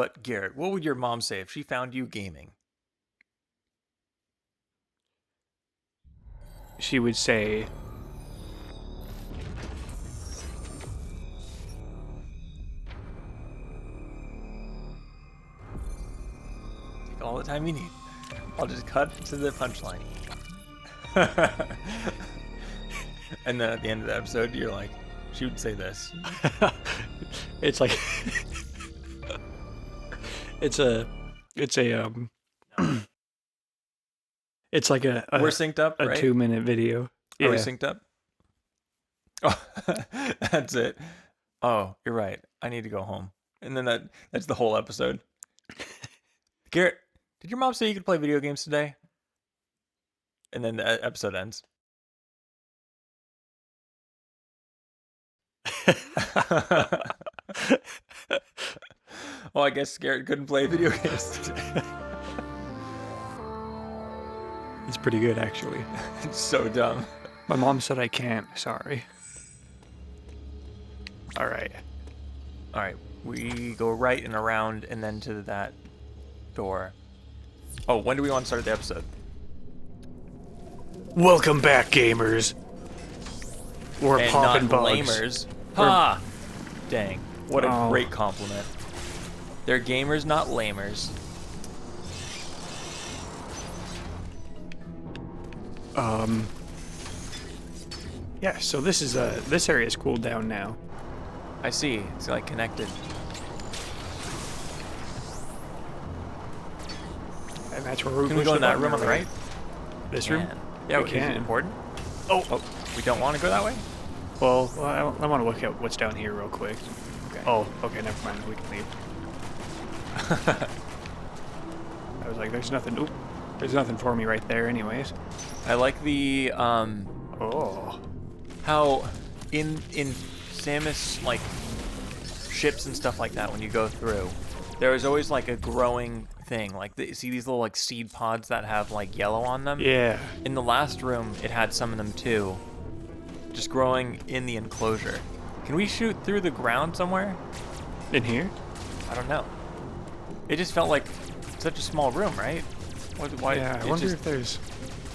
But Garrett, what would your mom say if she found you gaming? She would say, Take all the time you need. I'll just cut to the punchline. And then at the end of the episode, you're like, she would say this. it's like, it's like We're synced up, a right? 2-minute video. Are we synced up? Oh, that's it. Oh, you're right. I need to go home. And then that's the whole episode. Garrett, did your mom say you could play video games today? And then the episode ends. Well, I guess Garrett couldn't play video games today. It's pretty good, actually. It's so dumb. My mom said I can't. Sorry. All right. All right, we go right and around and then to that door. Oh, when do we want to start the episode? Welcome back, gamers. We're And popping not bugs. lamers. Ha! Dang, what a great compliment. They're gamers, not lamers. Yeah, so this is this area is cooled down now. I see. It's like connected. And that's where we Can we go in that room on the right? This room? Yeah, we is it can. important? Oh, We don't want to go that way? well, I want to look at what's down here real quick. Okay. Oh, okay, never mind. We can leave. I was like, there's nothing. Oop, there's nothing for me right there, anyways. I like the Oh, how in Samus like ships and stuff like that when you go through, there is always like a growing thing. Like see these little like seed pods that have like yellow on them? yeah. In the last room, it had some of them too. Just growing in the enclosure. Can we shoot through the ground somewhere? In here? I don't know. It just felt like such a small room, right? Why? Yeah, I wonder if there's.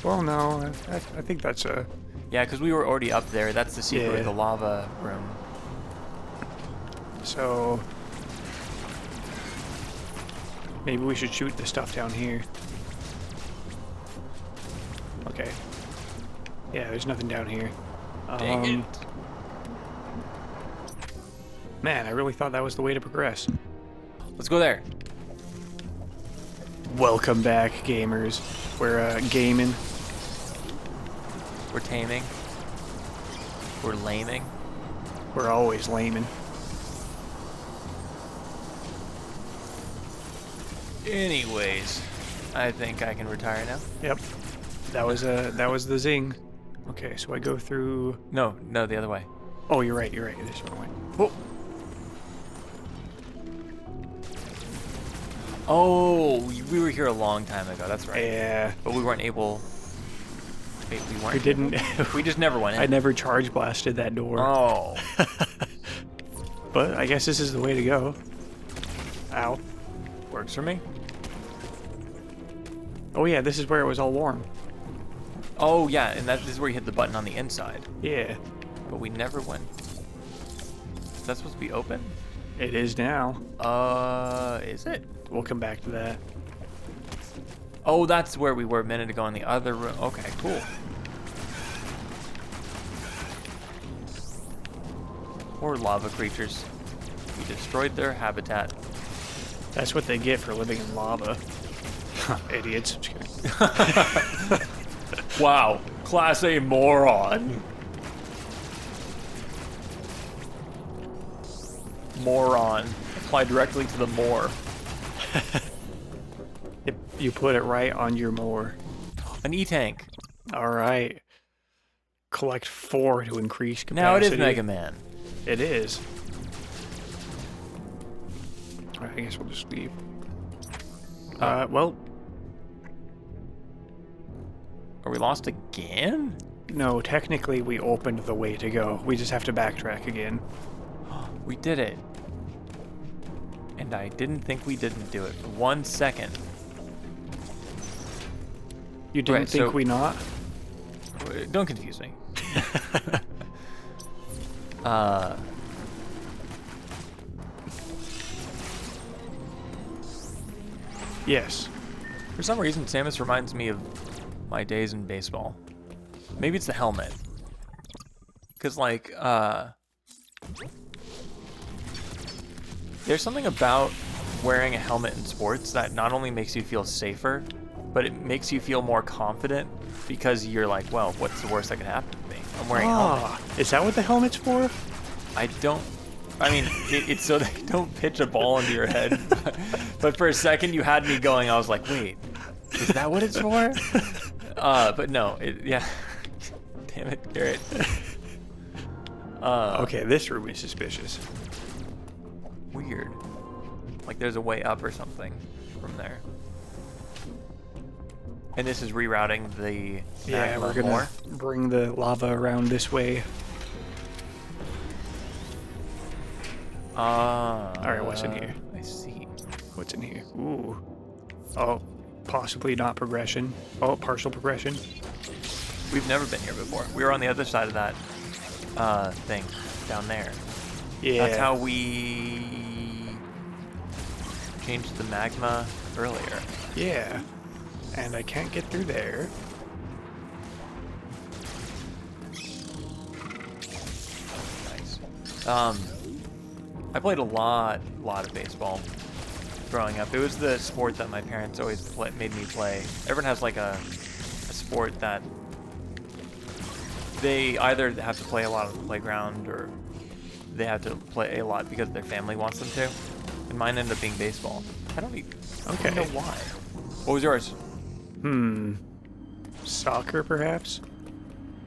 Well, no, I think that's a. Yeah, because we were already up there. That's the secret Yeah. of the lava room. So maybe we should shoot the stuff down here. Okay. Yeah, there's nothing down here. Dang it. Man, I really thought that was the way to progress. Let's go there. Welcome back, gamers. We're gaming. We're taming. We're laming. We're always laming. Anyways, I think I can retire now. Yep. That was the zing. Okay, so I go through. No, the other way. Oh, you're right. This one way. Oh. Oh, we were here a long time ago. That's right. Yeah. But we weren't able. Wait, we weren't. We didn't. We just never went in. I never charge blasted that door. Oh. But I guess this is the way to go. Ow. Works for me. Oh yeah, this is where it was all warm. Oh yeah, and this is where you hit the button on the inside. Yeah. But we never went. Is that supposed to be open? It is now. Is it? We'll come back to that. Oh, that's where we were a minute ago in the other room. Okay, cool. Poor lava creatures. We destroyed their habitat. That's what they get for living in lava. Idiots. Just kidding. Wow, Class A moron. Moron. Apply directly to the more. You put it right on your moor. An E-tank. All right. Collect 4 to increase capacity. Now it is Mega Man. It is. All right, I guess we'll just leave. Well, Are we lost again? no, technically we opened the way to go. We just have to backtrack again. We did it. And I didn't think we didn't do it for 1 second. You didn't Right, think so- we not? Don't confuse me. Yes. For some reason, Samus reminds me of my days in baseball. Maybe it's the helmet. Because, like, there's something about wearing a helmet in sports that not only makes you feel safer, but it makes you feel more confident because you're like, well, what's the worst that can happen to me? I'm wearing a helmet. Ah, is that what the helmet's for? I mean, it's so they don't pitch a ball into your head. But for a second, you had me going. I was like, wait, is that what it's for? But no, yeah. Damn it, Garrett. Okay, this room is suspicious. Weird. Like there's a way up or something from there. And this is rerouting the Yeah, magma we're gonna more. bring the lava around this way. Alright, what's in here? I see. What's in here? Ooh. Oh, possibly not progression. Oh, partial progression. We've never been here before. We were on the other side of that thing down there. Yeah. That's how we changed the magma earlier. Yeah. And I can't get through there. Nice. I played a lot of baseball growing up. It was the sport that my parents always made me play. Everyone has like a sport that they either have to play a lot on the playground or they have to play a lot because their family wants them to. And mine ended up being baseball. I don't even know why. What was yours? Soccer, perhaps?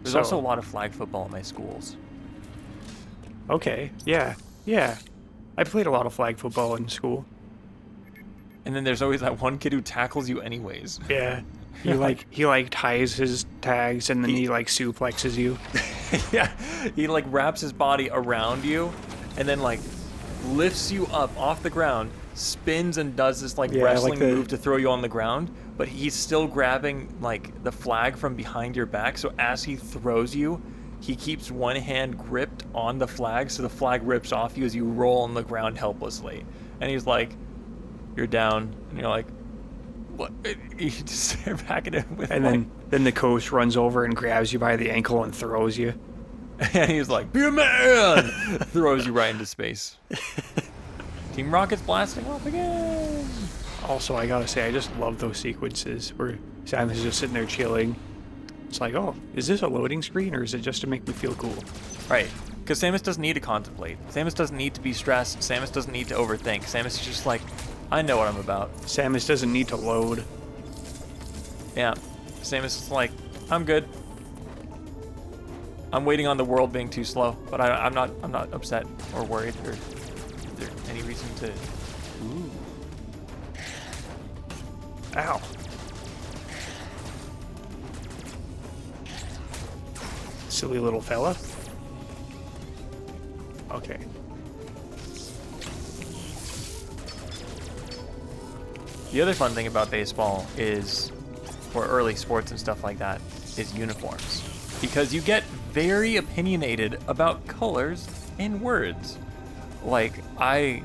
There's also a lot of flag football at my schools. Okay, yeah. Yeah. I played a lot of flag football in school. And then there's always that one kid who tackles you anyways. Yeah. He like ties his tags and then he like suplexes you. Yeah, he like wraps his body around you and then like lifts you up off the ground, spins and does this like wrestling move to throw you on the ground, but he's still grabbing like the flag from behind your back, so as he throws you, he keeps one hand gripped on the flag so the flag rips off you as you roll on the ground helplessly. And he's like, you're down, and you're like, what? You just stare back at him with And then the coach runs over and grabs you by the ankle and throws you. and he's like, be a man! Throws you right into space. Team Rocket's blasting off again! Also, I gotta say, I just love those sequences where Samus is just sitting there chilling. It's like, oh, is this a loading screen or is it just to make me feel cool? Right. Because Samus doesn't need to contemplate. Samus doesn't need to be stressed. Samus doesn't need to overthink. Samus is just like, I know what I'm about. Samus doesn't need to load. Yeah. Samus is like, I'm good. I'm waiting on the world being too slow, but I'm not upset or worried or is there any reason to. Ooh. Ow. Silly little fella. Okay. The other fun thing about baseball is, or early sports and stuff like that, is uniforms. Because you get very opinionated about colors and words. Like, I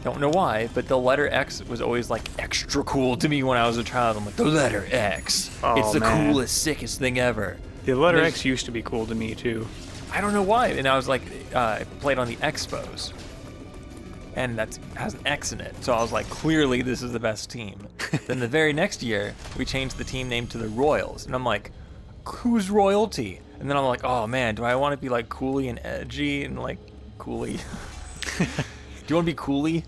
don't know why, but the letter X was always like extra cool to me when I was a child. I'm like, the letter X. Oh, it's the man. coolest, sickest thing ever. The letter There's- X used to be cool to me too. I don't know why. And I was like, I played on the Expos. And that has an X in it. So I was like, clearly this is the best team. Then the very next year, we changed the team name to the Royals. And I'm like, who's royalty? And then I'm like, oh man, do I want to be like Cooley and edgy and like Cooley? Do you want to be Cooley?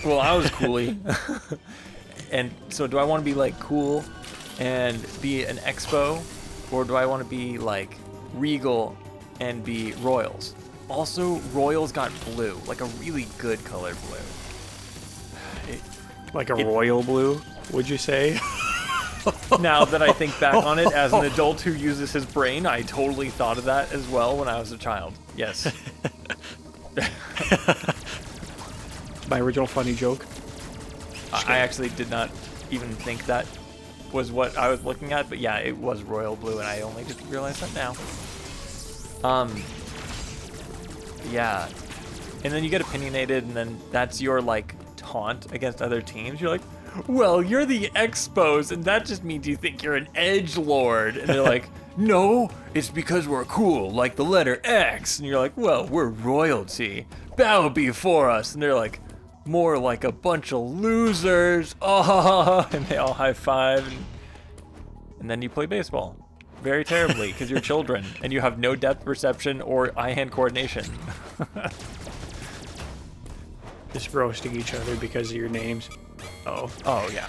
Well, I was Cooley. And so do I want to be like cool and be an Expo? Or do I want to be like Regal and be Royals? Also, Royals got blue, like a really good color blue. Like a royal blue, would you say? Now that I think back on it, as an adult who uses his brain, I totally thought of that as well when I was a child. Yes. my original funny joke. I actually did not even think that was what I was looking at, but yeah, it was royal blue, and I only just realized that now. Yeah. And then you get opinionated, and then that's your, like, taunt against other teams. You're like, well, you're the Expos, and that just means you think you're an edgelord. And they're like, no, it's because we're cool, like the letter X. And you're like, well, we're royalty. Bow before us. And they're like, more like a bunch of losers. Oh, and they all high five. And then you play baseball. Very terribly, because you're children, and you have no depth perception or eye-hand coordination. Just roasting each other because of your names. Oh yeah.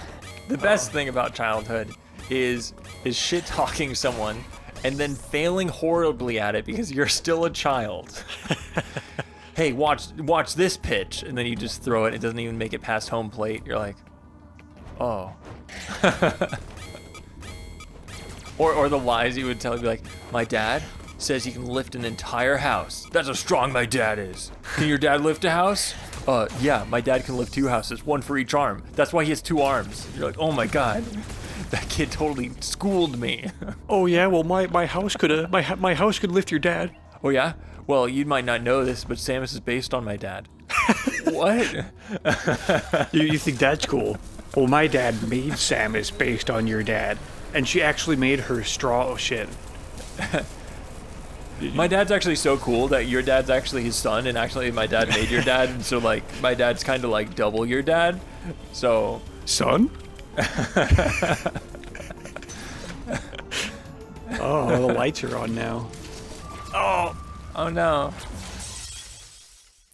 The best thing about childhood is shit-talking someone and then failing horribly at it because you're still a child. Hey, watch this pitch, and then you just throw it. It doesn't even make it past home plate. You're like, oh. Or the lies you would tell, be like, my dad says he can lift an entire house. That's how strong my dad is. Can your dad lift a house? Yeah, my dad can lift 2 houses, 1 for each arm. That's why he has 2 arms. You're like, oh my god, that kid totally schooled me. Oh yeah, well my house could my house could lift your dad. Oh yeah? Well, you might not know this, but Samus is based on my dad. What? You think that's cool? Well, my dad made Samus based on your dad, and she actually made her straw. Oh shit. My dad's actually so cool that your dad's actually his son, and actually my dad made your dad, and so like my dad's kind of like double your dad. So Son? Oh, the lights are on now. oh no.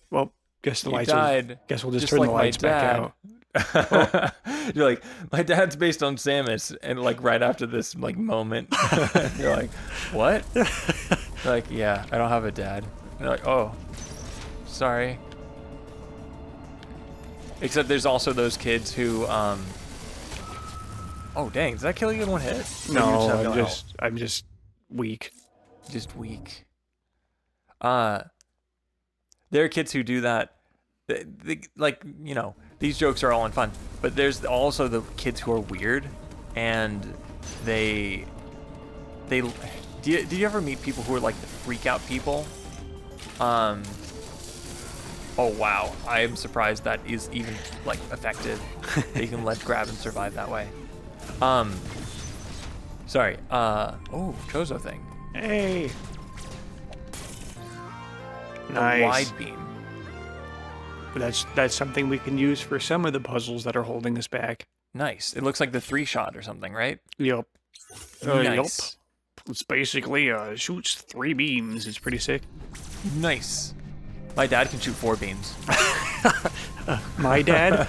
Well, guess the You lights died. are. Guess we'll just Just turn like the my lights back dad. out. You're like, my dad's based on Samus, and like right after this like moment, you're like, what? You're like, yeah, I don't have a dad. And they're like, oh, sorry. Except there's also those kids who, oh dang, did that kill you in 1 hit? Or you just have no health? I'm just weak. Just weak. There are kids who do that. Like, you know, these jokes are all in fun, but there's also the kids who are weird, and do you ever meet people who are like the freak out people? Oh wow, I am surprised that is even like effective. They can let grab and survive that way. Sorry. Oh, Chozo thing. Hey. A Nice. wide beam. That's something we can use for some of the puzzles that are holding us back. Nice. It looks like the 3-shot or something, right? Yep. Nice. It's basically shoots 3 beams. It's pretty sick. Nice. My dad can shoot 4 beams. My dad?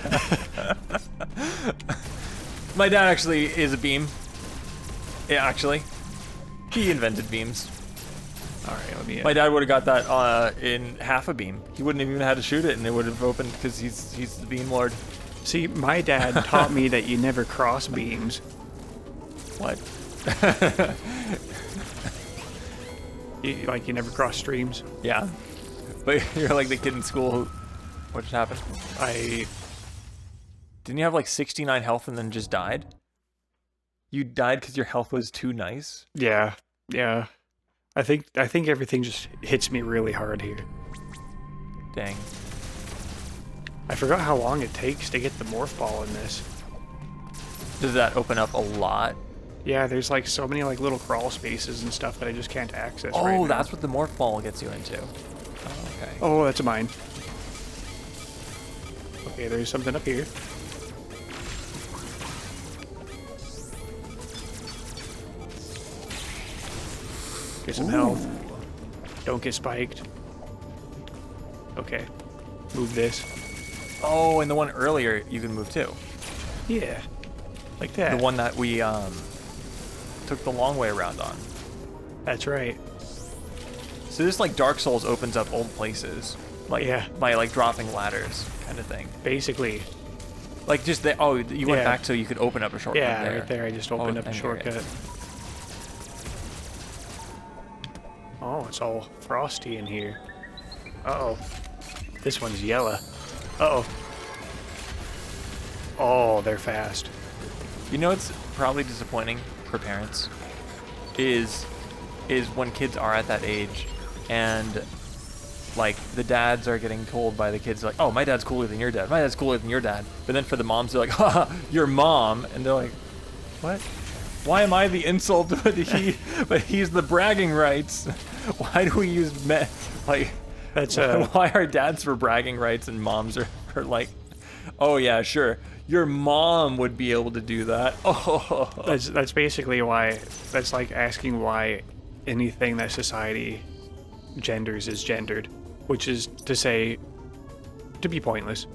My dad actually is a beam. Yeah, actually. He invented beams. Alright, let me... My dad would have got that in half a beam. He wouldn't have even had to shoot it, and it would have opened because he's the beam lord. See, my dad taught me that you never cross beams. What? You never cross streams. Yeah. But you're like the kid in school who... What just happened? Didn't you have like 69 health and then just died? You died because your health was too nice? Yeah. I think everything just hits me really hard here. Dang. I forgot how long it takes to get the morph ball in this. Does that open up a lot? Yeah, there's like so many like little crawl spaces and stuff that I just can't access right now. Oh, that's what the morph ball gets you into. Oh, okay. Oh, that's a mine. Okay, there's something up here. Get some health. Don't get spiked. Okay. Move this. Oh, and the one earlier you can move too. Yeah. Like that. The one that we took the long way around on. That's right. So this like Dark Souls opens up old places. Like Yeah. by like dropping ladders kind of thing. Basically. Like just the you went Yeah. back so you could open up a shortcut Yeah, there. right there. I just opened up a I hear shortcut. it. Oh, it's all frosty in here. Uh-oh. This one's yellow. Uh-oh. Oh, they're fast. You know, it's probably disappointing for parents is when kids are at that age and like the dads are getting told by the kids like, oh, my dad's cooler than your dad, my dad's cooler than your dad, but then for the moms they're like, haha, your mom, and they're like, what, why am I the insult but he's the bragging rights? Why do we use men like That's why are dads for bragging rights and moms are like, oh yeah, sure, your mom would be able to do that. Oh, that's basically why. That's like asking why anything that society genders is gendered, which is to say, to be pointless.